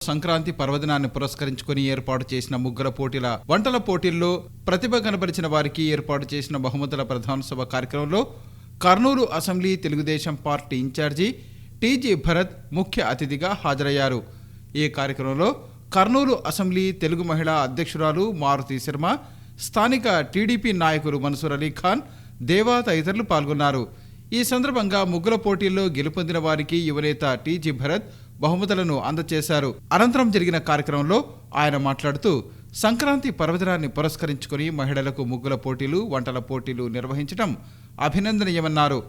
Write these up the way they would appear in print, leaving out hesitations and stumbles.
సంక్రాంతి పర్వదినాన్ని పురస్కరించుకుని ఏర్పాటు చేసిన ముగ్గుల పోటీల వంటల పోటీల్లో ప్రతిభ కనబరిచిన వారికి ఏర్పాటు చేసిన బహుమతుల ప్రధాన సభ కార్యక్రమంలో Kurnool assembly Telugu Desam party incharge TG Bharath ముఖ్య అతిథిగా హాజరయ్యారు. ఈ కార్యక్రమంలో కర్నూలు అసెంబ్లీ తెలుగు మహిళా అధ్యక్షురాలు మారుతి శర్మ, స్థానిక టీడీపీ నాయకులు మన్సూర్ అలీ ఖాన్, దేవా తదితరులు పాల్గొన్నారు. ఈ సందర్భంగా ముగ్గుల పోటీల్లో గెలుపొందిన వారికి యువనేత టీజీ భరత్ బహుమతులను అందజేశారు. అనంతరం జరిగిన కార్యక్రమంలో ఆయన మాట్లాడుతూ సంక్రాంతి పర్వదినాన్ని పురస్కరించుకుని మహిళలకు ముగ్గుల పోటీలు, వంటల పోటీలు నిర్వహించడం అభినందనీయమన్నారు.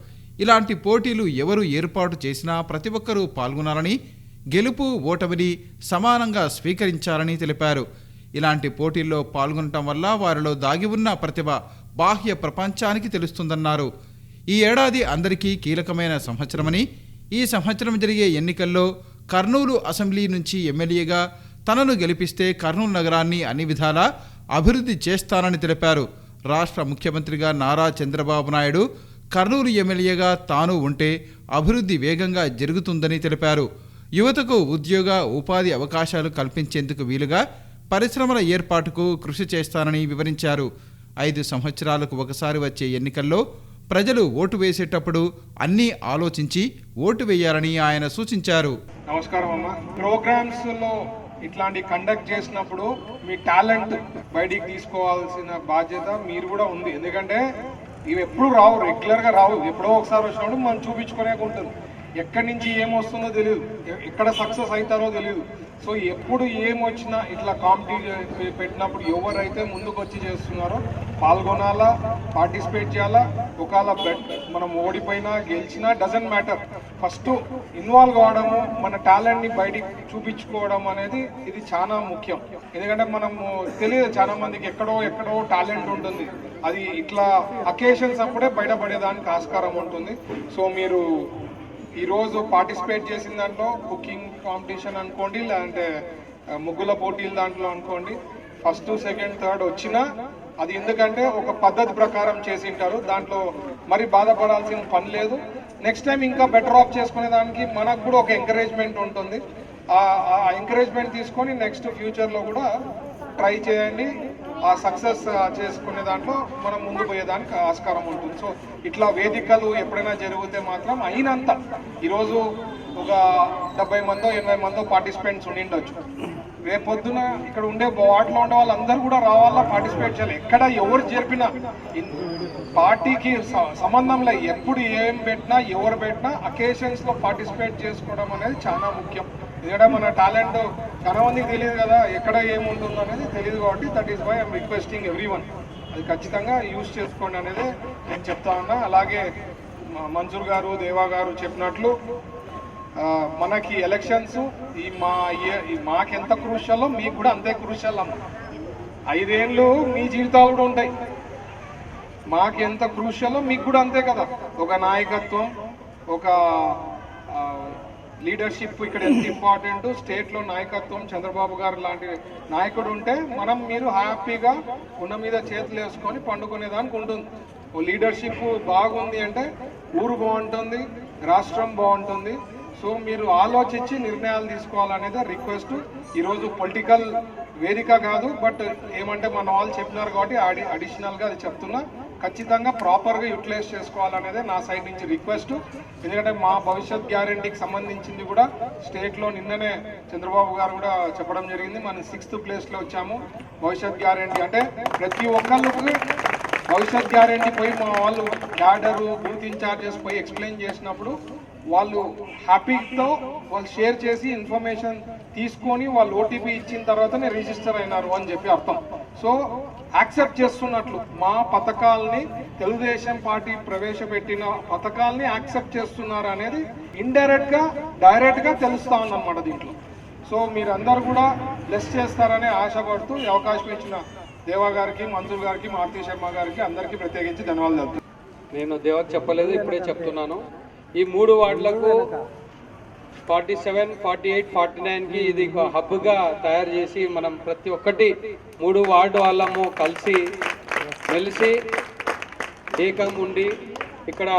ఇలాంటి పోటీలు ఎవరు ఏర్పాటు చేసినా ప్రతి ఒక్కరూ పాల్గొనాలని, గెలుపు ఓటమిని సమానంగా స్వీకరించాలని తెలిపారు. ఇలాంటి పోటీల్లో పాల్గొనటం వల్ల వారిలో దాగి ఉన్న ప్రతిభ బాహ్య ప్రపంచానికి తెలుస్తుందన్నారు. ఈ ఏడాది అందరికీ కీలకమైన సంవత్సరమని, ఈ సంవత్సరం జరిగే ఎన్నికల్లో కర్నూలు అసెంబ్లీ నుంచి ఎమ్మెల్యేగా తనను గెలిపిస్తే కర్నూలు నగరాన్ని అన్ని విధాలా అభివృద్ధి చేస్తానని తెలిపారు. రాష్ట్ర ముఖ్యమంత్రిగా నారా చంద్రబాబు నాయుడు కర్నూలు ఎమ్మెల్యేగా తాను ఉంటే అభివృద్ధి వేగంగా జరుగుతుందని తెలిపారు. యువతకు ఉద్యోగ ఉపాధి అవకాశాలు కల్పించేందుకు వీలుగా పరిశ్రమల ఏర్పాటుకు కృషి చేస్తానని వివరించారు. 5 సంవత్సరాలకు ఒకసారి వచ్చే ఎన్నికల్లో ప్రజలు ఓటు వేసేటప్పుడు అన్నీ ఆలోచించి ఓటు వేయాలని ఆయన సూచించారు. నమస్కారం అమ్మ. ప్రోగ్రామ్స్ లో ఇట్లాంటి కండక్ట్ చేసినప్పుడు మీ టాలెంట్ బయటికి తీసుకోవాల్సిన బాధ్యత మీరు కూడా ఉంది. ఎందుకంటే ఇవి ఎప్పుడు రావు, రెగ్యులర్ గా రావు. ఎప్పుడో ఒకసారి వచ్చినప్పుడు మనం చూపించుకునే ఉంటుంది. ఎక్కడి నుంచి ఏమొస్తుందో తెలియదు, ఎక్కడ సక్సెస్ అవుతారో తెలియదు. సో ఎప్పుడు ఏమొచ్చినా ఇట్లా కాంపిటీషన్ పెట్టినప్పుడు ఎవరైతే ముందుకు వచ్చి చేస్తున్నారో పాల్గొనాలా, పార్టిసిపేట్ చేయాలా. ఒకవేళ మనం ఓడిపోయినా గెలిచినా డజంట్ మ్యాటర్, ఫస్ట్ ఇన్వాల్వ్ కావడము, మన టాలెంట్ని బయటికి చూపించుకోవడం అనేది ఇది చాలా ముఖ్యం. ఎందుకంటే మనము తెలియదు, చాలా మందికి ఎక్కడో టాలెంట్ ఉంటుంది. అది ఇట్లా అకేషన్స్ అప్పుడే బయటపడేదానికి ఆస్కారం ఉంటుంది. సో మీరు ఈరోజు పార్టిసిపేట్ చేసిన దాంట్లో కుకింగ్ కాంపిటీషన్ అనుకోండి, లేదంటే ముగ్గుల పోటీల దాంట్లో అనుకోండి, ఫస్ట్, సెకండ్, థర్డ్ వచ్చినా అది ఎందుకంటే ఒక పద్ధతి ప్రకారం చేసింటారు. దాంట్లో మరి బాధపడాల్సిన పని లేదు. నెక్స్ట్ టైం ఇంకా బెటర్ ఆఫ్ చేసుకునే దానికి మనకు కూడా ఒక ఎంకరేజ్మెంట్ ఉంటుంది. ఆ ఎంకరేజ్మెంట్ తీసుకొని నెక్స్ట్ ఫ్యూచర్లో కూడా ట్రై చేయండి. ఆ సక్సెస్ చేసుకునే దాంట్లో మనం ముందు పోయేదానికి ఆస్కారం ఉంటుంది. సో ఇట్లా వేదికలు ఎప్పుడైనా జరిగితే మాత్రం అయినంత, ఈరోజు ఒక 70 మందో 80 మందో పార్టిసిపెంట్స్ ఉండిండొచ్చు. రేపొద్దున ఇక్కడ ఉండే వార్డులో ఉండే వాళ్ళందరూ కూడా రావాలా, పార్టిసిపేట్ చేయాలి. ఎక్కడ ఎవరు జరిపినా పార్టీకి సంబంధంలో ఎప్పుడు ఏం పెట్టినా ఎవరు పెట్టినా అకేషన్స్లో పార్టిసిపేట్ చేసుకోవడం అనేది చాలా ముఖ్యం. ఎందుకంటే మన టాలెంట్ చాలా మందికి తెలియదు కదా, ఎక్కడ ఏముంటుందో అనేది తెలియదు. కాబట్టి that is why I'm requesting everyone, అది ఖచ్చితంగా యూజ్ చేసుకోండి అనేది నేను చెప్తా ఉన్నా. అలాగే మన్సూర్ గారు, దేవా గారు చెప్పినట్లు మనకి ఎలక్షన్స్ మాకెంత క్రూషల్లో మీకు కూడా అంతే క్రూషల్ అమ్మ. 5 ఏళ్ళు మీ జీవితాలు కూడా ఉంటాయి. మాకెంత క్రూషల్లో మీకు కూడా అంతే కదా. ఒక నాయకత్వం, ఒక లీడర్షిప్ ఇక్కడ ఎంత ఇంపార్టెంట్. స్టేట్లో నాయకత్వం చంద్రబాబు గారు లాంటి నాయకుడు ఉంటే మీరు హ్యాపీగా ఉన్న మీద చేతులు వేసుకొని పండుకునేదానికి ఉంటుంది. ఓ లీడర్షిప్ బాగుంది అంటే ఊరు బాగుంటుంది, రాష్ట్రం బాగుంటుంది. సో మీరు ఆలోచించి నిర్ణయాలు తీసుకోవాలనేది రిక్వెస్ట్. ఈరోజు పొలిటికల్ వేదిక కాదు, బట్ ఏమంటే మన వాళ్ళు చెప్పినారు కాబట్టి అడిషనల్గా అది చెప్తున్నా. ఖచ్చితంగా ప్రాపర్గా యూటిలైజ్ చేసుకోవాలనేదే నా సైడ్ నుంచి రిక్వెస్ట్. ఎందుకంటే మా భవిష్యత్ గ్యారంటీకి సంబంధించింది కూడా స్టేట్లో నిన్ననే చంద్రబాబు గారు కూడా చెప్పడం జరిగింది. మనం 6th ప్లేస్లో వచ్చాము. భవిష్యత్ గ్యారంటీ అంటే ప్రతి ఒక్కళ్ళకి భవిష్యత్ గ్యారంటీ పోయి మా వాళ్ళు క్యాడరు, బూత్ ఇన్ఛార్జెస్ పోయి ఎక్స్ప్లెయిన్ చేసినప్పుడు వాళ్ళు హ్యాపీతో వాళ్ళు షేర్ చేసి ఇన్ఫర్మేషన్ తీసుకొని వాళ్ళు ఓటీపీ ఇచ్చిన తర్వాతనే రిజిస్టర్ అయినారు అని చెప్పి అర్థం. సో యాక్సెప్ట్ చేస్తున్నట్లు మా పథకాలని, తెలుగుదేశం పార్టీ ప్రవేశపెట్టిన పథకాలని యాక్సెప్ట్ చేస్తున్నారు అనేది ఇండైరెక్ట్గా డైరెక్ట్గా తెలుస్తా ఉందన్నమాట దీంట్లో. సో మీరందరూ కూడా బ్లెస్ చేస్తారని ఆశపడుతూ ఈ అవకాశం ఇచ్చిన దేవా గారికి, మన్సూర్ గారికి, మారుతి శర్మ గారికి అందరికీ ప్రత్యేకించి ధన్యవాదాలు. నేను దేవాకి చెప్పలేదు, ఇప్పుడే చెప్తున్నాను. ఈ 3 వార్డులకు 47, 48, 49కి ఇది ఒక హబ్గా తయారు చేసి మనం ప్రతి ఒక్కటి 3 వార్డు వాళ్ళము కలిసి మెలిసి ఏకం ఉండి ఇక్కడ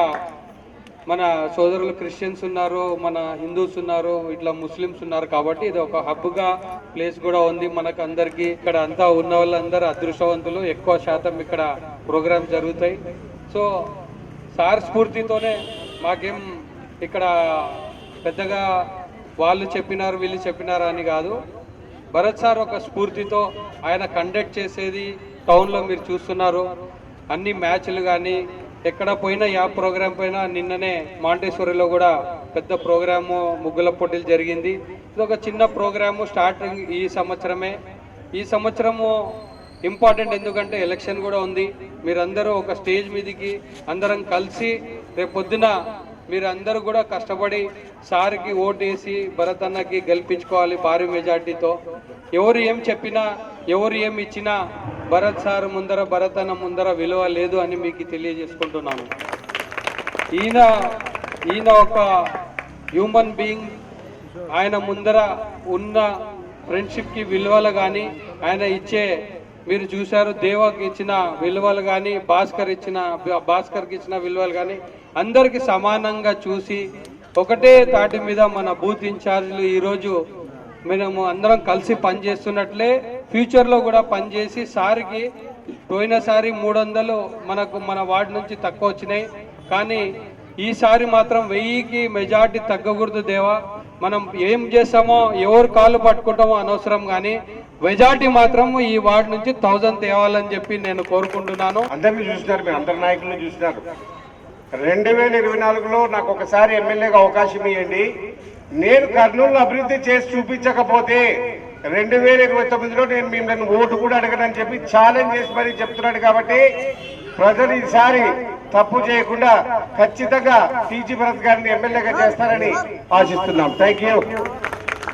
మన సోదరులు క్రిస్టియన్స్ ఉన్నారు, మన హిందూస్ ఉన్నారు, ఇట్లా ముస్లిమ్స్ ఉన్నారు. కాబట్టి ఇది ఒక హబ్గా ప్లేస్ కూడా ఉంది మనకు అందరికీ. ఇక్కడ అంతా ఉన్న వాళ్ళందరూ అదృష్టవంతులు, ఎక్కువ శాతం ఇక్కడ ప్రోగ్రామ్స్ జరుగుతాయి. సో సార్ స్ఫూర్తితోనే మాకేం ఇక్కడ పెద్దగా వాళ్ళు చెప్పినారు వీళ్ళు చెప్పినారు అని కాదు. భరత్ సార్ ఒక స్ఫూర్తితో ఆయన కండక్ట్ చేసేది టౌన్లో మీరు చూస్తున్నారు. అన్ని మ్యాచ్లు కానీ ఎక్కడ పోయినా యా ప్రోగ్రామ్ పైన, నిన్ననే మాంటేశ్వరిలో కూడా పెద్ద ప్రోగ్రాము ముగ్గుల పోటీలు జరిగింది. ఇది ఒక చిన్న ప్రోగ్రాము స్టార్టింగ్ ఈ సంవత్సరమే. ఈ సంవత్సరము ఇంపార్టెంట్ ఎందుకంటే ఎలక్షన్ కూడా ఉంది. మీరందరూ ఒక స్టేజ్ మీదకి అందరం కలిసి రేపు పొద్దున మీరందరూ కూడా కష్టపడి సార్కి ఓటేసి భరత్ అన్నకి గెలిపించుకోవాలి భారీ మెజార్టీతో. ఎవరు ఏం చెప్పినా ఎవరు ఏం ఇచ్చినా భరత్ సార్ ముందర, భరత్ అన్న ముందర విలువ లేదు అని మీకు తెలియజేసుకుంటున్నాను. ఈయన ఒక హ్యూమన్ బీయింగ్. ఆయన ముందర ఉన్న ఫ్రెండ్షిప్కి విలువలు కానీ, ఆయన ఇచ్చే మీరు చూశారు దేవాకి ఇచ్చిన విలువలు కానీ, భాస్కర్కి ఇచ్చిన విలువలు కానీ అందరికీ సమానంగా చూసి ఒకటే తాటి మీద మన బూత్ ఇన్ఛార్జీలు ఈరోజు మేము అందరం కలిసి పనిచేస్తున్నట్లే ఫ్యూచర్లో కూడా పనిచేసి సార్కి పోయినసారి 300 మనకు మన వార్డు నుంచి తక్కువ వచ్చినాయి. కానీ ఈసారి మాత్రం 1000కి మెజార్టీ తగ్గకూడదు దేవా. మనం ఏం చేస్తామో ఎవరు కాళ్ళు పట్టుకుంటామో అనవసరం, కానీ మెజార్టీ మాత్రం ఈ వార్డు నుంచి 1000 తేవాలని చెప్పి నేను కోరుకుంటున్నాను. అందరినీ చూసినారు, మీరు అందరు నాయకులను చూసినారు. 2024లో నాకు ఒకసారి ఎమ్మెల్యేగా అవకాశం ఇవ్వండి. నేను కర్నూలు అభివృద్ధి చేసి చూపించకపోతే 2029లో నేను మిమ్మల్ని ఓటు కూడా అడగనని చెప్పి ఛాలెంజ్ చేసి మరీ చెప్తున్నాడు. కాబట్టి ప్రజలు ఈసారి తప్పు చేయకుండా ఖచ్చితంగా టీజీ భరత్ గారిని ఎమ్మెల్యేగా చేస్తారని ఆశిస్తున్నాం. Thank you.